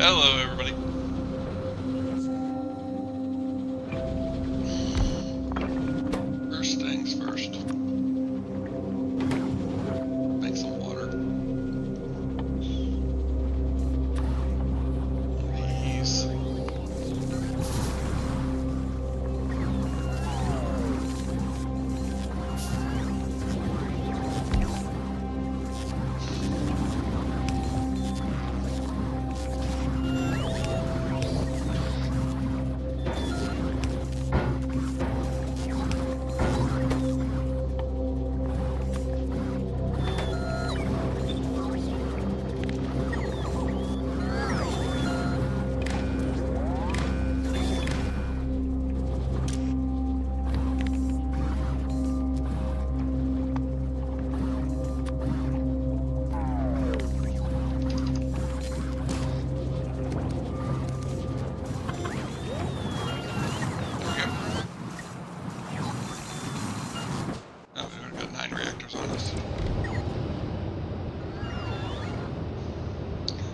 Hello, everybody. First things first. Make some water. These.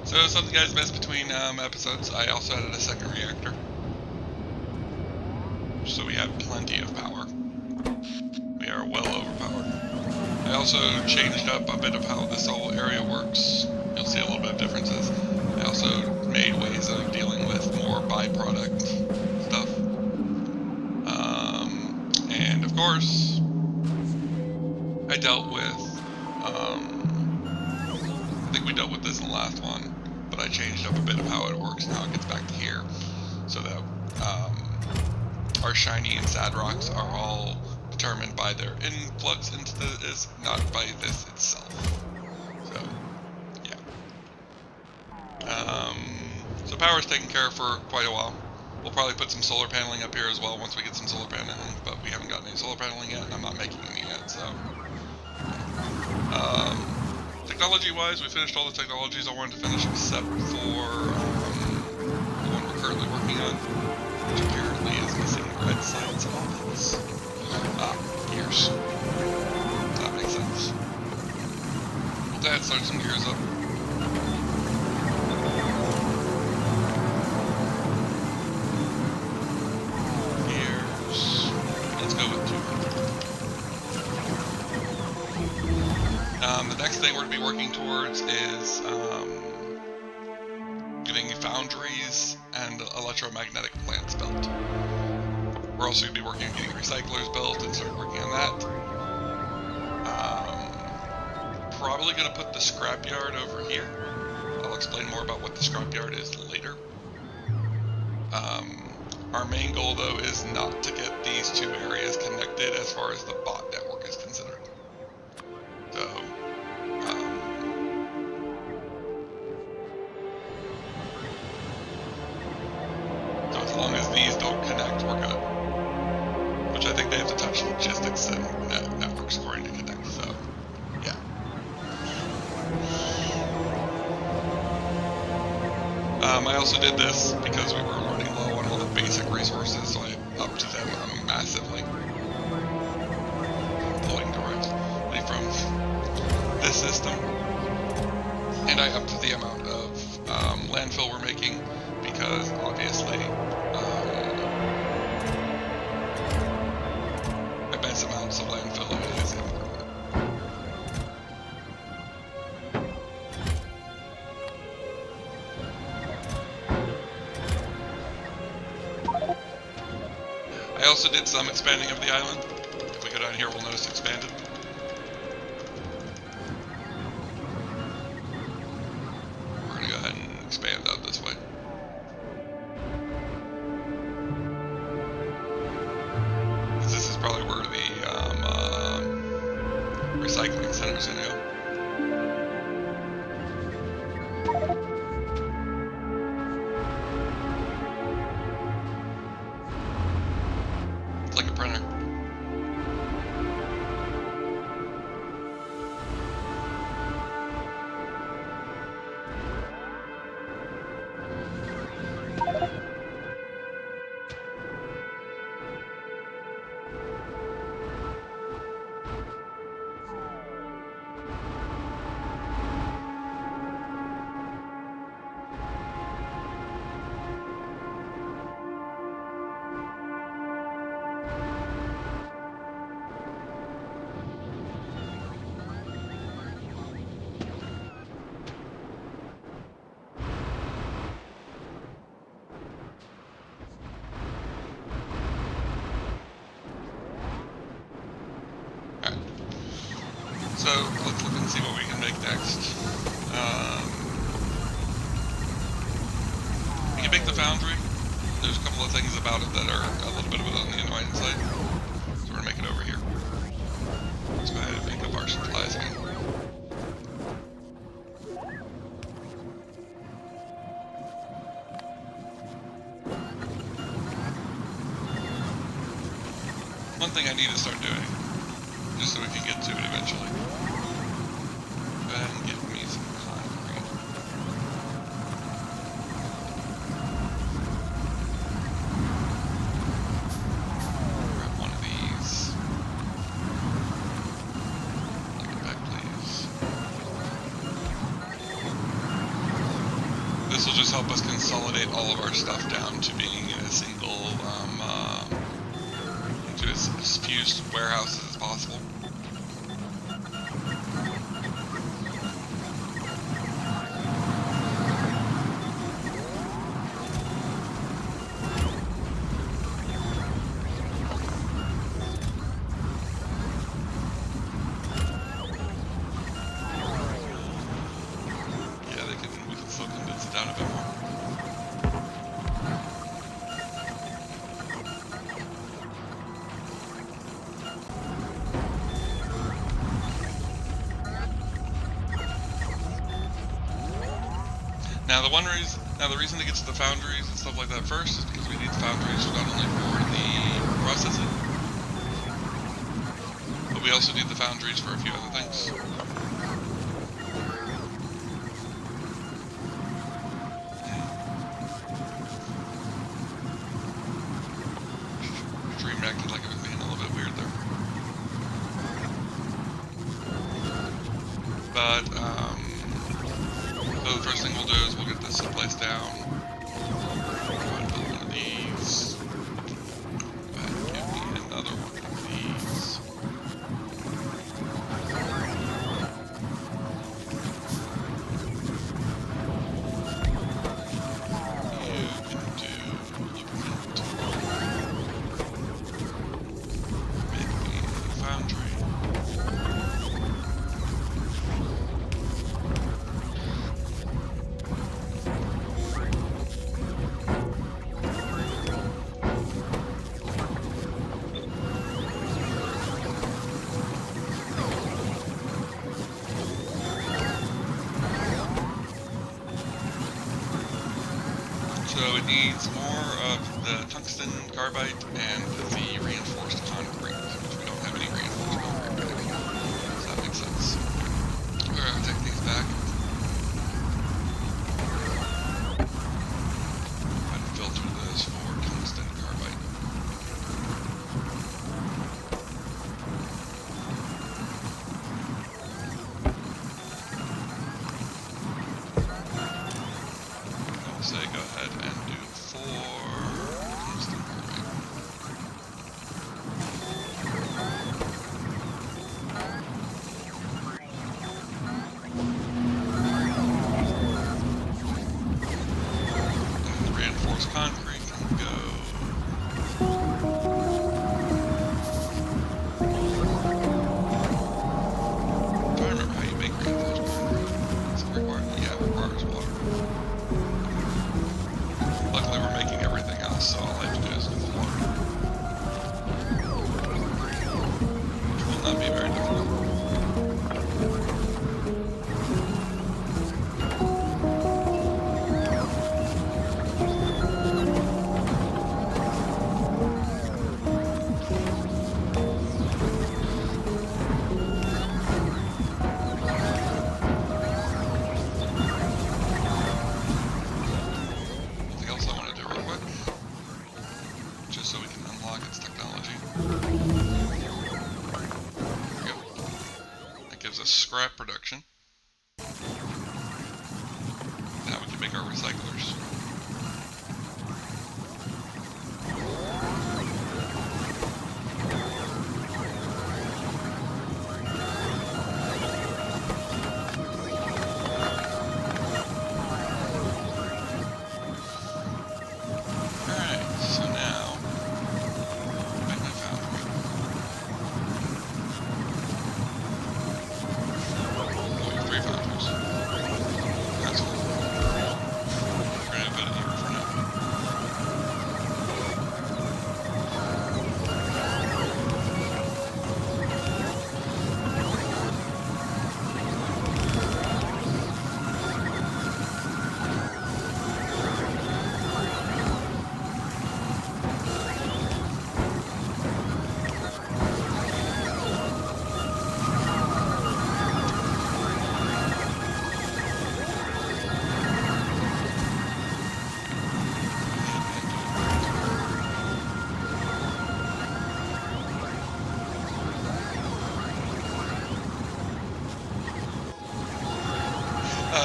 So something you guys missed between episodes, I also added a second reactor. So we have plenty of power. We are well overpowered. I also changed up a bit of how this whole area works. You'll see a little bit of differences. I also made ways of dealing with more byproduct stuff. And of course, I dealt with, I think we dealt with this in the last one, but I changed up a bit of how it works and how it gets back to here, so that our shiny and sad rocks are all determined by their influx into this, not by this itself. So, yeah. So power is taken care of for quite a while. We'll probably put some solar paneling up here as well once we get some solar paneling, but we haven't gotten any solar paneling yet, and I'm not making any yet, so. Technology-wise, we finished all the technologies I wanted to finish except for the one we're currently working on, which apparently is missing red sides and all this. Gears. That makes sense. Let's start some gears up. Gears. Let's go with 200. The next thing we're going to be working towards is getting foundries and electromagnetic plants built. We're also going to be working on getting recyclers built and start working on that. Probably going to put the scrapyard over here. I'll explain more about what the scrapyard is later. Our main goal, though, is not to get these two areas connected as far as the bot network is considered. So, as long as these don't connect, we're good. Which I think they have to touch logistics and network scoring to connect, so, yeah. I also did this because we were running low on all the basic resources, so I upped them massively. Pulling directly from this system. And I upped the amount of landfill we're making, because obviously immense amounts of landfill is important. I also did some expanding of the island. If we go down here, we'll notice expanded. We're gonna go ahead and expand out this way. It's like a printer. So let's look and see what we can make next. We can make the foundry. There's a couple of things about it that are a little bit of it on the annoying side. So we're gonna make it over here. Let's go ahead and make up our supplies again. One thing I need to start doing, just so we can get to it eventually. Go ahead and give me some concrete. Grab one of these. Take it back, please. This will just help us consolidate all of our stuff down to being in a single, into as few warehouses as possible. We can still condense it down a bit more. Now the reason to get to the foundries and stuff like that first is because we need the foundries not only for the processing, but we also need the foundries for a few other things. Stream acted like it was being a little bit weird there. But, so the first thing we'll do is we'll get this place down. Go ahead and build one of these. Go ahead and give me another one of these. So it needs more of the tungsten carbide and the reinforced concrete, which we don't have any reinforced concrete right now. So that makes sense. We're going to take these back. Try to filter this for tungsten carbide. Say go ahead and do 4 tungsten carbide. And the reinforced concrete can go. I'm trying to remember how you make reinforced concrete. Does it require? Yeah, it requires water. Luckily we're making everything else, so all I have to do is do the water. Which will not be very difficult. scrap production. Now we can make our recyclers.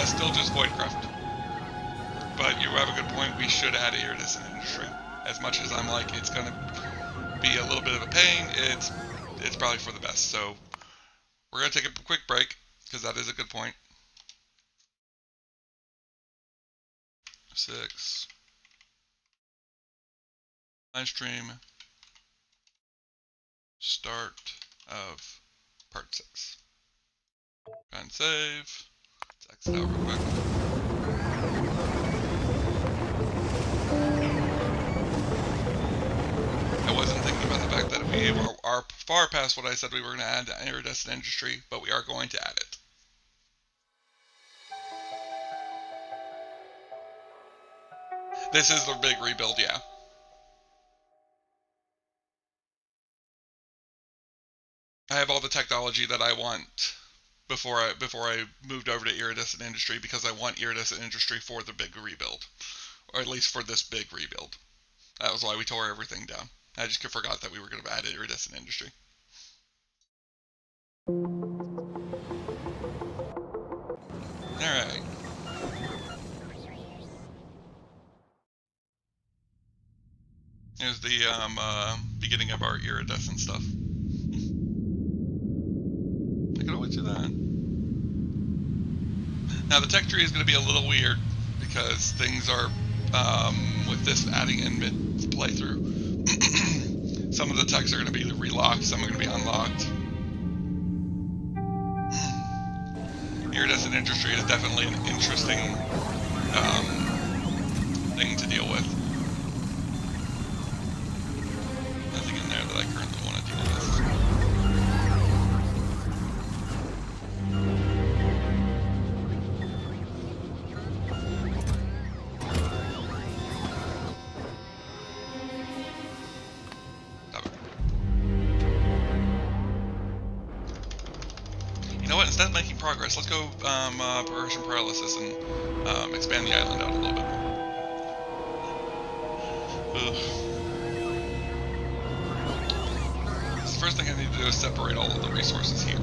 Still just Voidcraft. But you have a good point, we should add iridescent industry. As much as I'm like, it's going to be a little bit of a pain, it's probably for the best. So we're going to take a quick break, because that is a good point. 6. Live stream. Start of part 6. Try and save. Let's exit out real quick. I wasn't thinking about the fact that we are far past what I said we were going to add to iridescent industry, but we are going to add it. This is the big rebuild, yeah. I have all the technology that I want before I moved over to iridescent industry, because I want iridescent industry for the big rebuild, or at least for this big rebuild. That was why we tore everything down. I just forgot that we were going to add iridescent industry. Alright. Here's the beginning of our iridescent stuff. I can always do that. Now the tech tree is going to be a little weird, because things are, with this adding in mid-playthrough, some of the techs are going to be relocked, some are going to be unlocked. Iridescent industry is definitely an interesting thing to deal with. Nothing in there that I currently want to deal with. Instead of making progress, let's go progression paralysis and expand the island out a little bit more. So the first thing I need to do is separate all of the resources here.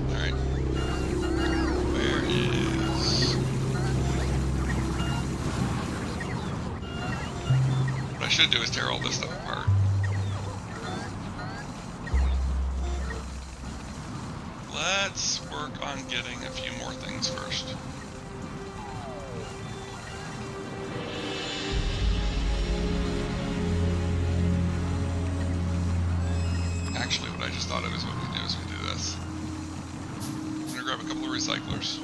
Alright. Where is... What I should do is tear all this stuff apart. Let's work on getting a few more things first. Actually, what I just thought of is what we do is we do this. I'm gonna grab a couple of recyclers.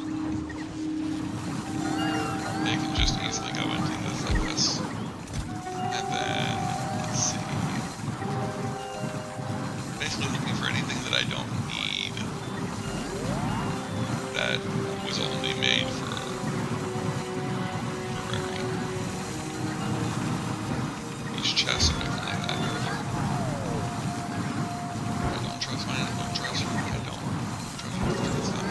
They can just easily go into this like this. And then, let's see. Basically looking for anything that I don't need. That was only made for programming. These chests are definitely that good. I don't trust mine, I don't trust mine, I don't trust mine.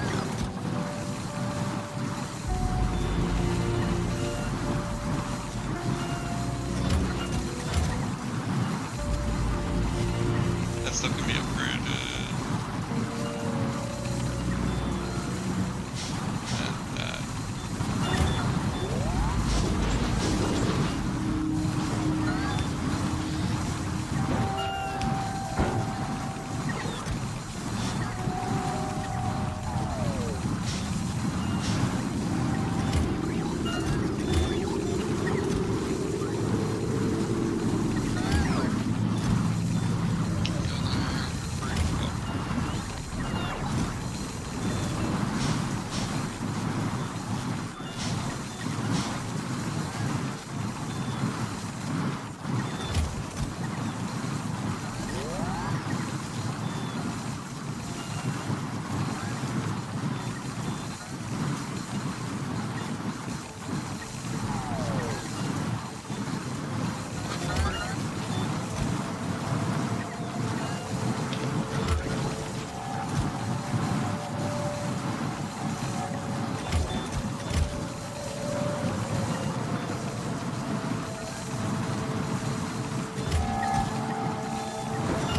stuff can be upgraded.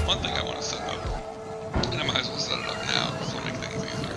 One thing I want to set up, and I might as well set it up now, because it'll make things easier.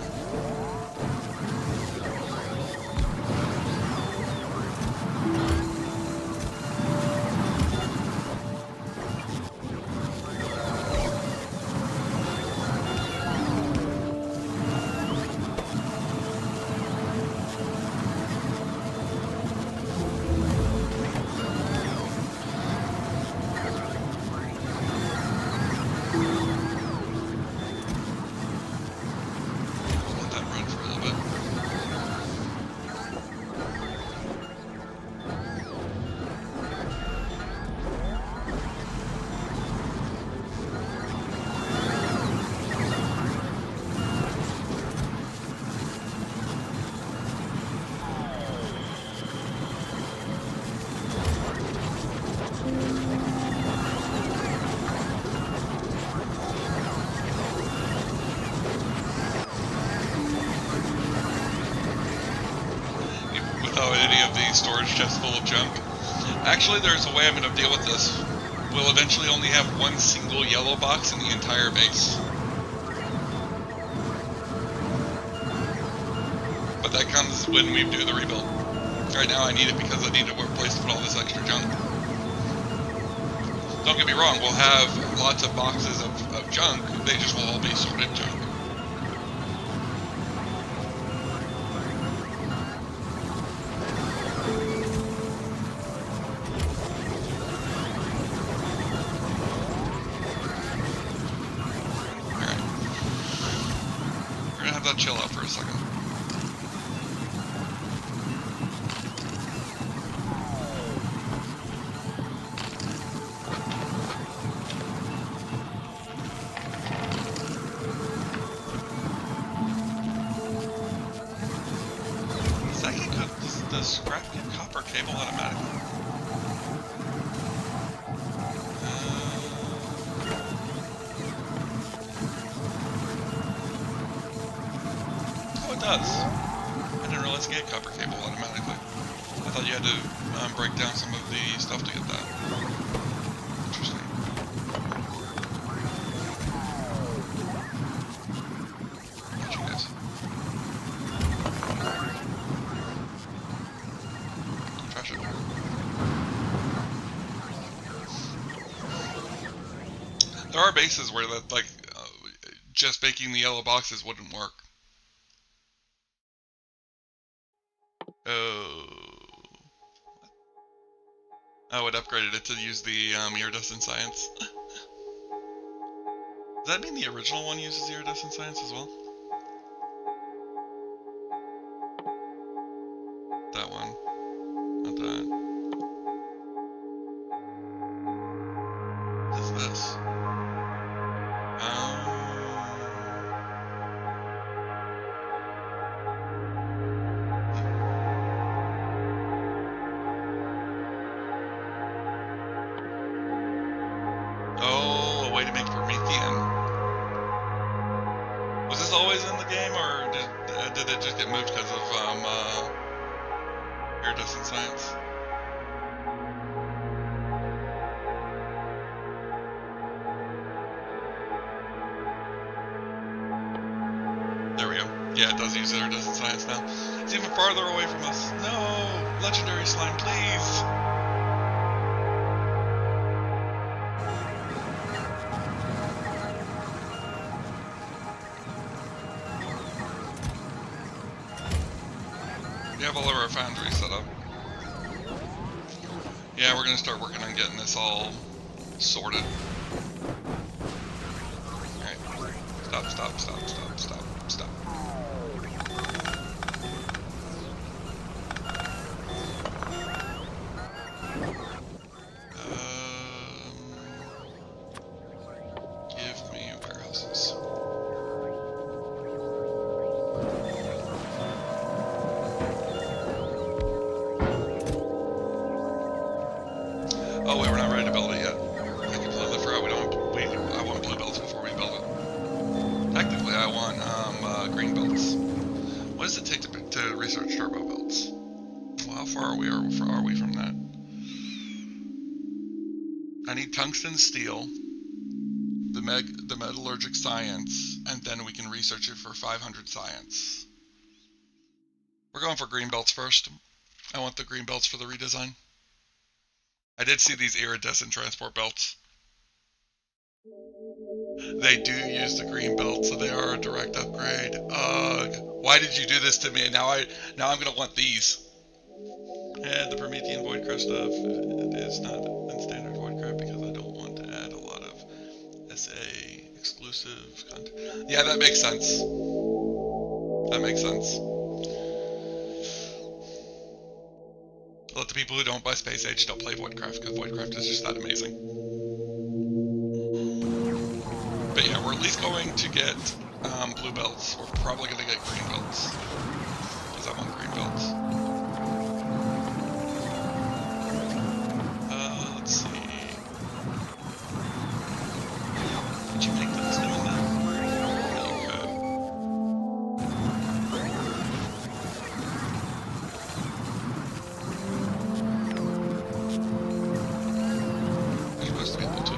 Any of the storage chests full of junk. Actually, there's a way I'm going to deal with this. We'll eventually only have one single yellow box in the entire base. But that comes when we do the rebuild. Right now I need it because I need a place to put all this extra junk. Don't get me wrong, we'll have lots of boxes of junk, they just will all be sorted junk. Chill out for a second. Does the scrap get copper cable automatically? It does. I didn't realize you get copper cable automatically. I thought you had to break down some of the stuff to get that. Interesting. Got you guys. Trash it. There are bases where that, like, just baking the yellow boxes wouldn't work. Oh, it upgraded it to use the iridescent science. Does that mean the original one uses iridescent science as well? That one. Not that. What is this? Oh, a way to make Promethean. Was this always in the game, or did it just get moved because of iridescent science? Yeah, it does use iridescent science now. It's even farther away from us. No! Legendary slime, please! We have all of our foundries set up. Yeah, we're gonna start working on getting this all sorted. Alright. Stop. Give me warehouses. Oh wait, we're not ready to build it yet. I completely forgot I want blue belts before we build it. Technically, I want green belts. What does it take to research turbo belts? Well, how far are we from that? I need tungsten steel, the metallurgic science, and then we can research it for 500 science. We're going for green belts first. I want the green belts for the redesign. I did see these iridescent transport belts. They do use the green belt, so they are a direct upgrade. Ugh. Why did you do this to me? Now I'm gonna want these. And the Promethean Voidcraft stuff, it is not in standard Voidcraft because I don't want to add a lot of SA exclusive content. Yeah, that makes sense. That makes sense. Let the people who don't buy Space Age don't play Voidcraft, because Voidcraft is just that amazing. But yeah, we're at least going to get blue belts. We're probably going to get green belts, because I want green belts. Let's see. Did you make those doing that? You could. You're supposed to be able to.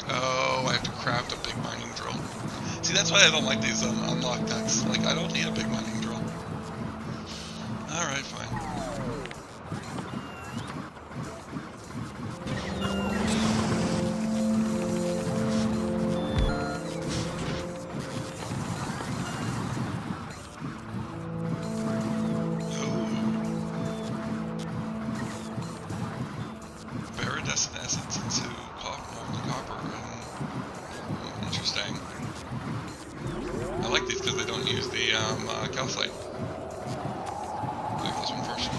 Oh, I have to craft a big mining drill. See, that's why I don't like these unlock decks. Like, I don't need a big mining drill. Alright, fine. Iridescent essence into copper. Interesting. I like these because they don't use the calcite. Like this one first.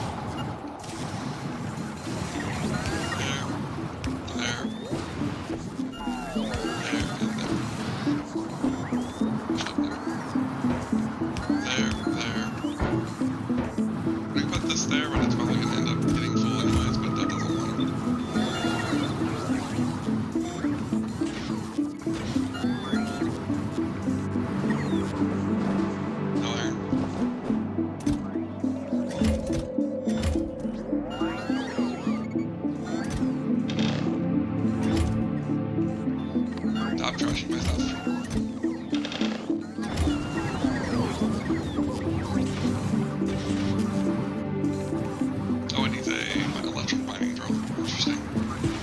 There, we put this there, but it's probably gonna end up getting full anyways, but that doesn't matter. No iron. Stop trashing my stuff. Oh, it needs an electric mining drill. Interesting. How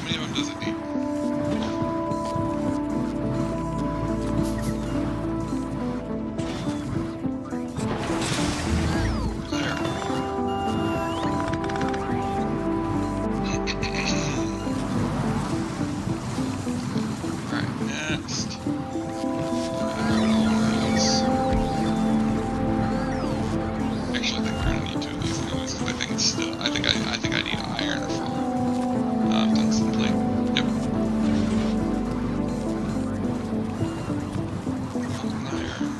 many of them does it need? There. Alright, next. Actually, I think we're gonna need 2 of these anyways, because I think it's still. I think I need iron for tungsten plate. Yep. Iron.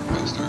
Faster.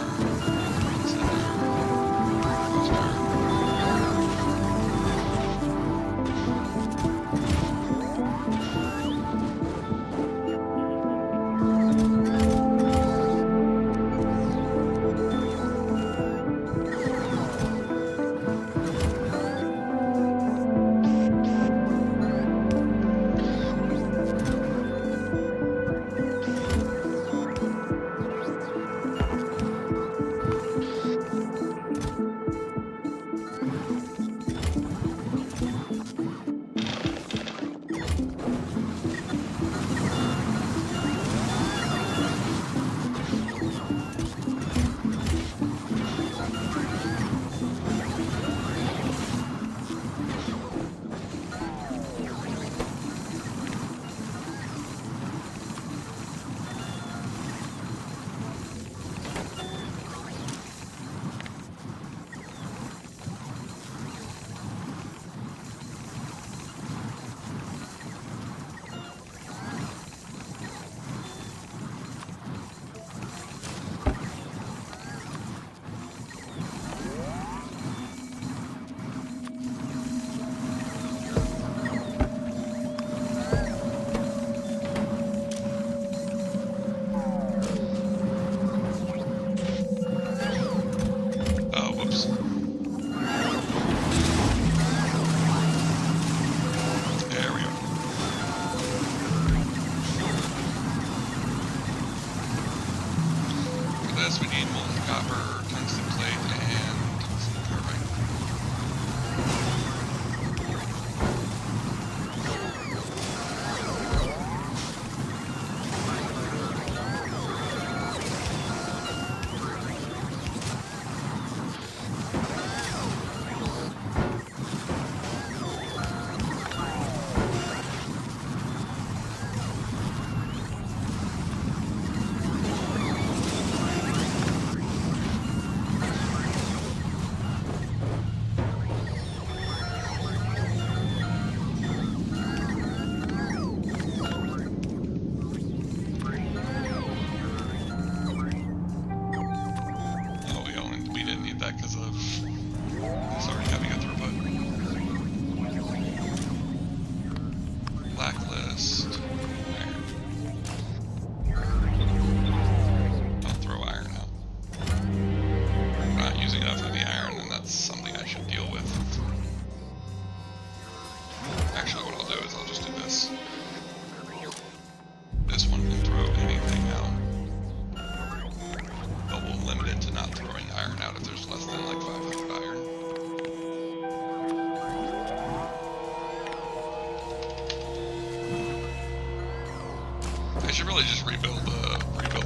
should really just rebuild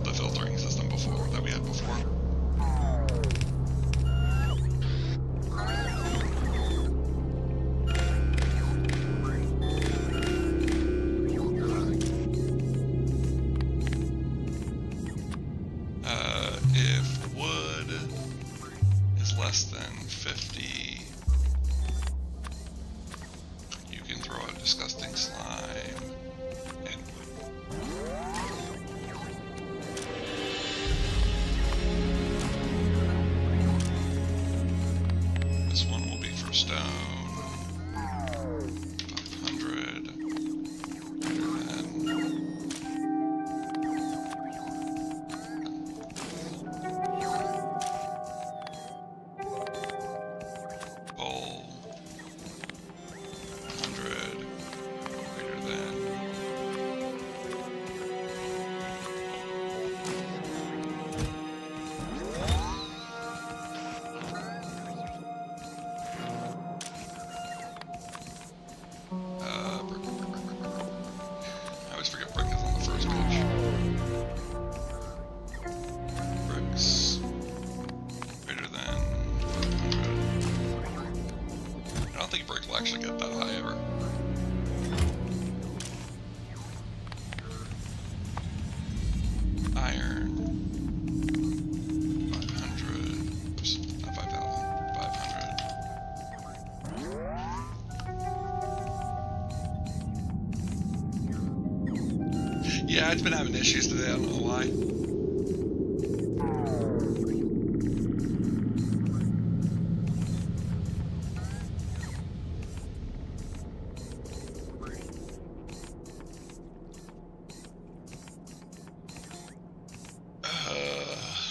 the filtering system that we had before. If wood is less than 50, you can throw out disgusting slime and this one will be for stone. 500. Actually get that high ever. Iron 500, not 5,000, 500. Yeah, it's been having issues today, I don't know why.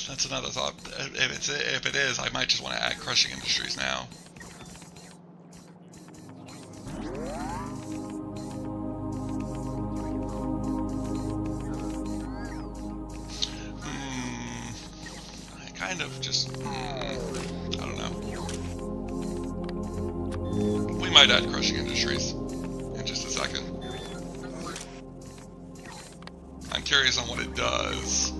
That's another thought. If it is, I might just want to add crushing industries now. I kind of just I don't know. We might add crushing industries in just a second. I'm curious on what it does.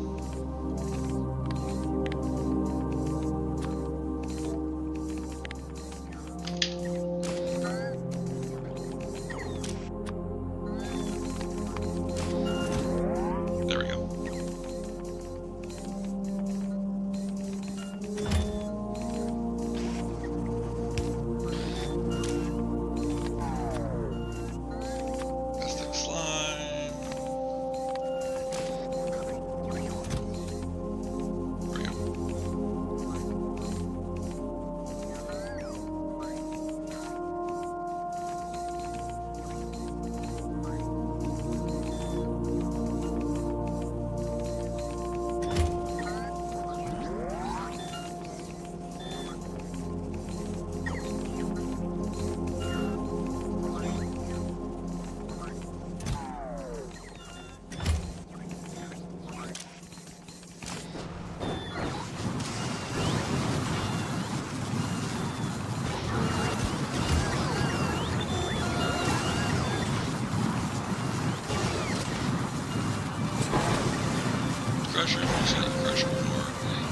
Crusher, crusher ore,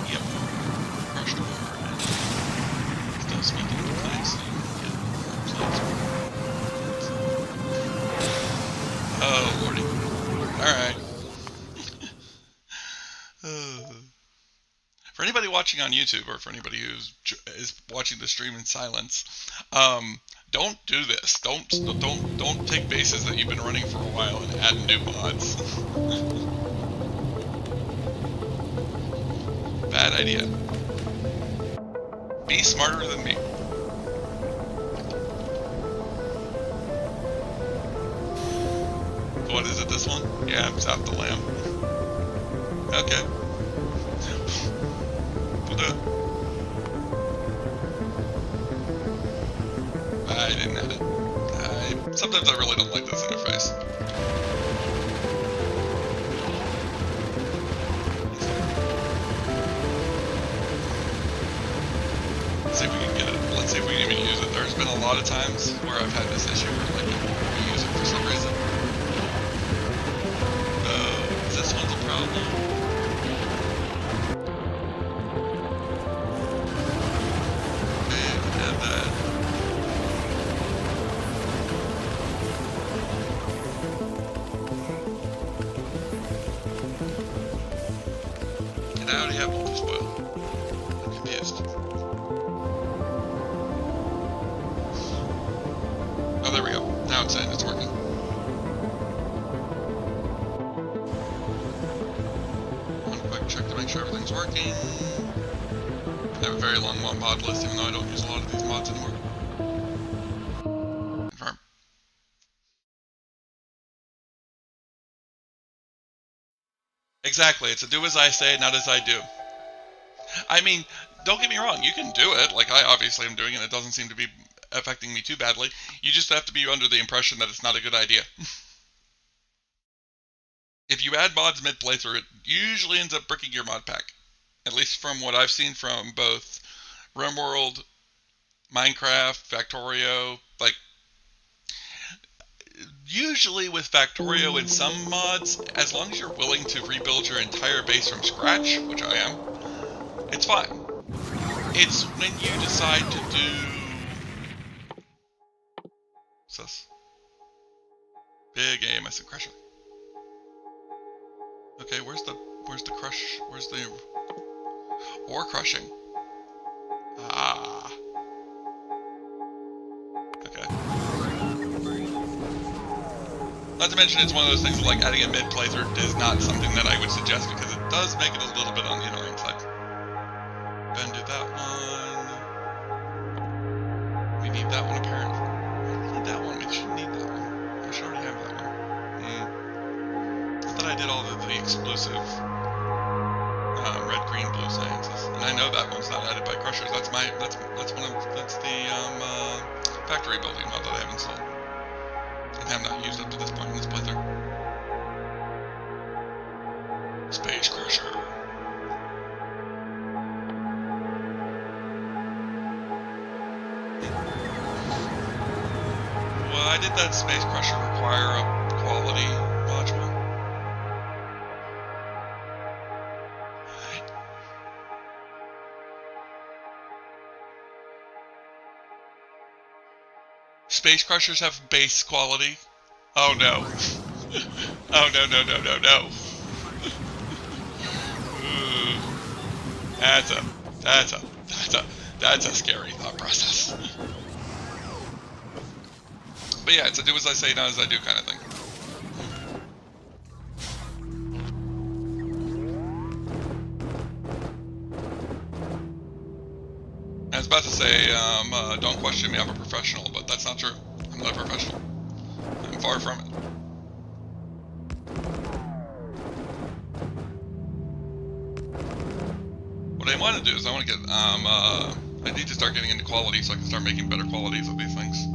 yep, crushed ore, and still speaking to plants, so you can get more plants. Oh lordy. Alright. For anybody watching on YouTube, or for anybody who is watching the stream in silence, don't do this. Don't take bases that you've been running for a while and add new mods. Bad idea. Be smarter than me. What is it, this one? Yeah, I'm south the lamb. Okay. We'll do it. I didn't add it. Sometimes I really don't like this interface. Let's see if we can get it. Let's see if we can even use it. There's been a lot of times where I've had this issue where like we use it for some reason. And that. And I already have multi-spoil. I'm confused. Oh, there we go. Now it's saying it's working. One quick check to make sure everything's working. I have a very long mod list, even though I don't use a lot of these mods anymore. Confirm. Exactly, it's a do as I say, not as I do. I mean, don't get me wrong, you can do it. Like, I obviously am doing it, and it doesn't seem to be affecting me too badly. You just have to be under the impression that it's not a good idea. If you add mods mid-playthrough, it usually ends up bricking your mod pack. At least from what I've seen from both RimWorld, Minecraft, Factorio, like, usually with Factorio and some mods, as long as you're willing to rebuild your entire base from scratch, which I am, it's fine. It's when you decide to do... What's this? Big AMS and Crusher. Okay, where's the crush? Where's the ore crushing? Ah. Okay. Not to mention, it's one of those things like adding a mid-playthrough is not something that I would suggest because it does make it a little bit on the annoying side. Go ahead and do that one. We need that one apparently. We need that one. We shouldn't need that one. I should already have that one. I thought I did all of the exclusive red, green, blue sciences, and I know that one's not added by crushers. That's the factory building mod that I have installed and have not used up to this point in this playthrough. Space Crusher. Why did that Space Crusher require a quality module? Space Crushers have base quality? Oh no. Oh no. That's a scary thought process. But yeah, it's a do as I say, not as I do kind of thing. I was about to say, don't question me, I'm a professional, but that's not true. I'm not a professional. I'm far from it. What I want to do is I want to get, I need to start getting into quality so I can start making better qualities of these things.